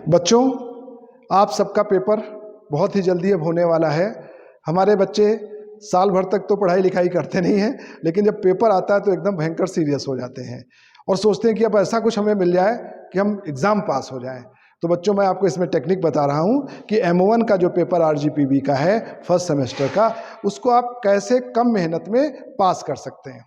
बच्चों, आप सबका पेपर बहुत ही जल्दी अब होने वाला है। हमारे बच्चे साल भर तक तो पढ़ाई लिखाई करते नहीं हैं, लेकिन जब पेपर आता है तो एकदम भयंकर सीरियस हो जाते हैं और सोचते हैं कि अब ऐसा कुछ हमें मिल जाए कि हम एग्ज़ाम पास हो जाएं। तो बच्चों, मैं आपको इसमें टेक्निक बता रहा हूं कि M1 का जो पेपर RGPB का है फर्स्ट सेमेस्टर का, उसको आप कैसे कम मेहनत में पास कर सकते हैं।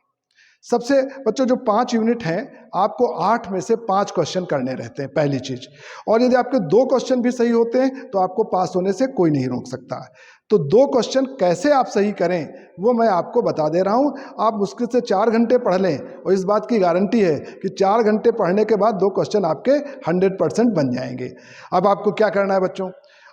सबसे बच्चों, जो 5 यूनिट हैं, आपको 8 में से 5 क्वेश्चन करने रहते हैं, पहली चीज। और यदि आपके 2 क्वेश्चन भी सही होते हैं तो आपको पास होने से कोई नहीं रोक सकता। तो 2 क्वेश्चन कैसे आप सही करें वो मैं आपको बता दे रहा हूं। आप मुश्किल से 4 घंटे पढ़ लें और इस बात की गारंटी है कि 4 घंटे पढ़ने के बाद 2 क्वेश्चन आपके 100% बन जाएंगे। अब आपको क्या करना है बच्चों,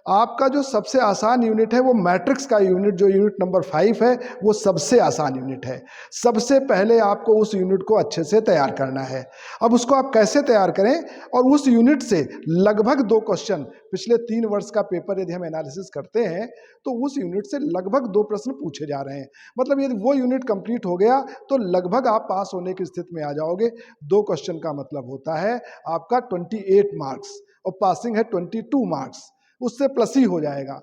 आपका जो सबसे आसान यूनिट है वो मैट्रिक्स का यूनिट, जो यूनिट नंबर 5 है, वो सबसे आसान यूनिट है। सबसे पहले आपको उस यूनिट को अच्छे से तैयार करना है। अब उसको आप कैसे तैयार करें, और उस यूनिट से लगभग 2 क्वेश्चन, पिछले 3 वर्ष का पेपर यदि हम एनालिसिस करते हैं तो उस यूनिट से लगभग 2 प्रश्न पूछे जा रहे हैं। मतलब यदि वो यूनिट कंप्लीट हो गया तो लगभग आप पास होने की स्थिति में आ जाओगे। 2 क्वेश्चन का मतलब होता है आपका 28 मार्क्स, और पासिंग है 22 मार्क्स, उससे प्लस ही हो जाएगा।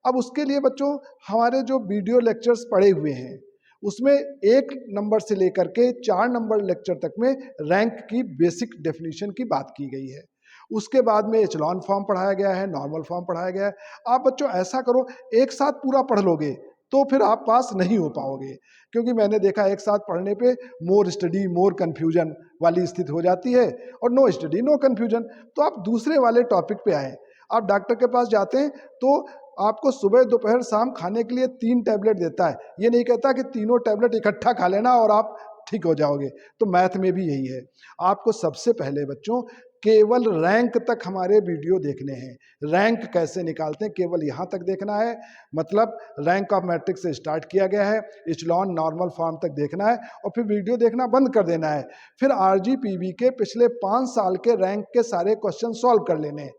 अब उसके लिए बच्चों, हमारे जो वीडियो लेक्चर्स पड़े हुए हैं उसमें 1 नंबर से लेकर के 4 नंबर लेक्चर तक में रैंक की बेसिक डेफिनेशन की बात की गई है। उसके बाद में एचलॉन फॉर्म पढ़ाया गया है, नॉर्मल फॉर्म पढ़ाया गया है। आप बच्चों ऐसा करो, एक साथ पूरा पढ़ लोगे तो फिर आप पास नहीं हो पाओगे, क्योंकि मैंने देखा एक साथ पढ़ने पे मोर स्टडी मोर कंफ्यूजन वाली स्थिति हो जाती है, और नो स्टडी नो कंफ्यूजन। तो आप दूसरे वाले टॉपिक पे आए। आप डॉक्टर के पास जाते हैं तो आपको सुबह दोपहर शाम खाने के लिए 3 टैबलेट देता है, ये नहीं कहता कि तीनों टैबलेट इकट्ठा खा लेना और आप ठीक हो जाओगे। तो मैथ में भी यही है। आपको सबसे पहले बच्चों केवल रैंक तक हमारे वीडियो देखने हैं। रैंक कैसे निकालते हैं केवल यहाँ तक देखना है। मतलब रैंक ऑफ मैट्रिक्स से स्टार्ट किया गया है, इचलॉन नॉर्मल फॉर्म तक देखना है और फिर वीडियो देखना बंद कर देना है। फिर RGPB के पिछले 5 साल के रैंक के सारे क्वेश्चन सॉल्व कर लेने हैं।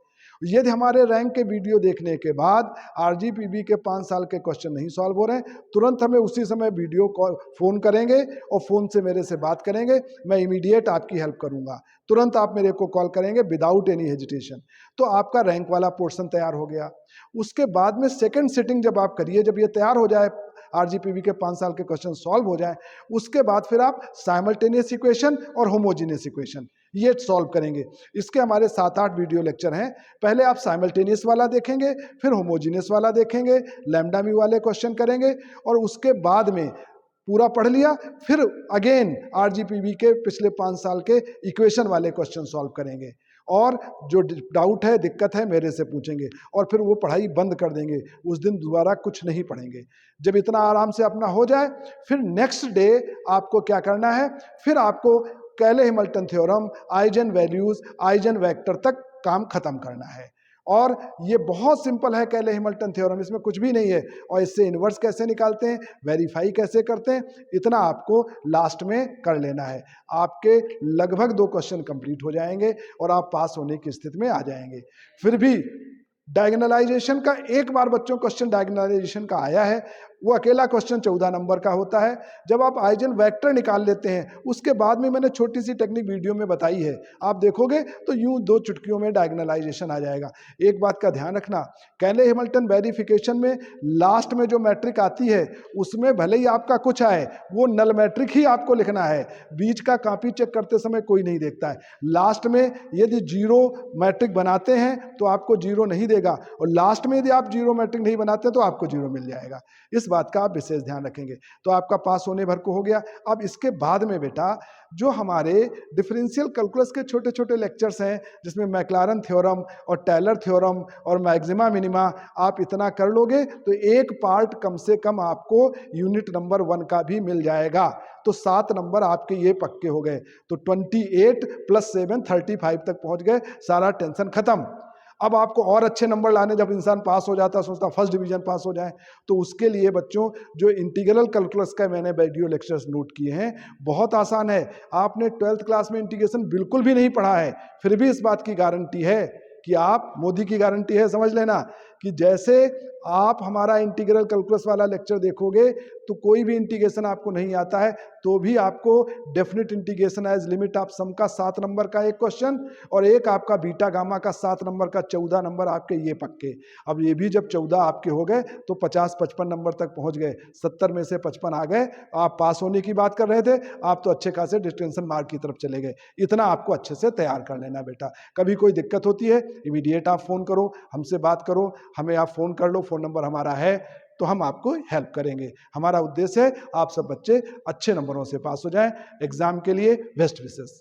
यदि हमारे रैंक के वीडियो देखने के बाद RGPB के 5 साल के क्वेश्चन नहीं सॉल्व हो रहे हैं, तुरंत हमें उसी समय वीडियो कॉल फोन करेंगे और फोन से मेरे से बात करेंगे। मैं इमीडिएट आपकी हेल्प करूंगा। तुरंत आप मेरे को कॉल करेंगे विदाउट एनी हेजिटेशन। तो आपका रैंक वाला पोर्शन तैयार हो गया। उसके बाद में सेकंड सिटिंग जब आप करिए, जब ये तैयार हो जाए, RGPB के 5 साल के क्वेश्चन सॉल्व हो जाए, उसके बाद फिर आप साइमल्टेनियस इक्वेशन और होमोजीनियस इक्वेशन ये सॉल्व करेंगे। इसके हमारे 7-8 वीडियो लेक्चर हैं। पहले आप साइमल्टेनियस वाला देखेंगे, फिर होमोजीनियस वाला देखेंगे, लैम्डा म्यू वाले क्वेश्चन करेंगे, और उसके बाद में पूरा पढ़ लिया फिर अगेन RGPB के पिछले 5 साल के इक्वेशन वाले क्वेश्चन सॉल्व करेंगे। और जो डाउट है, दिक्कत है, मेरे से पूछेंगे, और फिर वो पढ़ाई बंद कर देंगे। उस दिन दोबारा कुछ नहीं पढ़ेंगे। जब इतना आराम से अपना हो जाए, फिर नेक्स्ट डे आपको क्या करना है, फिर आपको कैले Hamilton theorem, eigen values, eigen vector तक काम खत्म करना है। और ये बहुत सिंपल है कैले हैमिल्टन थ्योरम, इसमें कुछ भी नहीं है। और इससे इन्वर्स कैसे निकालते हैं, वेरीफाई कैसे करते हैं, इतना आपको लास्ट में कर लेना है। आपके लगभग 2 क्वेश्चन कंप्लीट हो जाएंगे और आप पास होने की स्थिति में आ जाएंगे। फिर भी डायगोनलाइजेशन का एक बार बच्चों क्वेश्चन डायगोनलाइजेशन का आया है, वो अकेला क्वेश्चन 14 नंबर का होता है। जब आप आइजन वेक्टर निकाल लेते हैं, उसके बाद में मैंने छोटी सी टेक्निक वीडियो में बताई है, आप देखोगे तो यूं 2 चुटकियों में डायगोनलाइजेशन आ जाएगा। एक बात का ध्यान रखना, कैले हैमिल्टन वेरिफिकेशन में लास्ट में जो मैट्रिक आती है उसमें भले ही आपका कुछ आए, वो नल मैट्रिक ही आपको लिखना है। बीच का कॉपी चेक करते समय कोई नहीं देखता है। लास्ट में यदि 0 मैट्रिक बनाते हैं तो आपको 0 नहीं देगा, और लास्ट में यदि आप 0 मैट्रिक नहीं बनाते तो आपको 0 मिल जाएगा। इस बात का आप विशेष ध्यान रखेंगे तो आपका पास होने भर को हो गया। अब इसके बाद में बेटा जो हमारे डिफरेंशियल कैलकुलस के छोटे छोटे लेक्चर्स हैं, जिसमें मैक्लारन थ्योरम और टेलर थ्योरम और मैक्सिमा मिनिमा, आप इतना कर लोगे तो एक पार्ट कम से कम आपको यूनिट नंबर 1 का भी मिल जाएगा। तो 7 नंबर आपके ये पक्के हो गए। तो 28 + 7 35 तक पहुंच गए, सारा टेंशन खत्म। अब आपको और अच्छे नंबर लाने, जब इंसान पास हो जाता है सोचता फर्स्ट डिवीजन पास हो जाए, तो उसके लिए बच्चों जो इंटीग्रल कैलकुलस का मैंने वीडियो लेक्चर्स नोट किए हैं, बहुत आसान है। आपने 12th क्लास में इंटीग्रेशन बिल्कुल भी नहीं पढ़ा है, फिर भी इस बात की गारंटी है कि आप, मोदी की गारंटी है समझ लेना, कि जैसे आप हमारा इंटीग्रल कैलकुलस वाला लेक्चर देखोगे तो कोई भी इंटीग्रेशन आपको नहीं आता है तो भी आपको definite integration as limit of sum का 7 नंबर का एक क्वेश्चन और एक आपका बीटा गामा का 7 नंबर का 14 नंबर आपके ये पक्के। अब ये भी जब 14 आपके हो गए तो 50-55 नंबर तक पहुंच गए, 70 में से 55 आ गए, आप पास होने की बात कर रहे थे, आप तो अच्छे खासे डिस्टिंक्शन मार्क की तरफ चले गए। इतना आपको अच्छे से तैयार कर लेना बेटा। कभी कोई दिक्कत होती है इमीडिएट आप फोन करो, हमसे बात करो, हमें आप फोन कर लो, फोन नंबर हमारा है, तो हम आपको हेल्प करेंगे। हमारा उद्देश्य है आप सब बच्चे अच्छे नंबरों से पास हो जाएं। एग्जाम के लिए बेस्ट विशेस।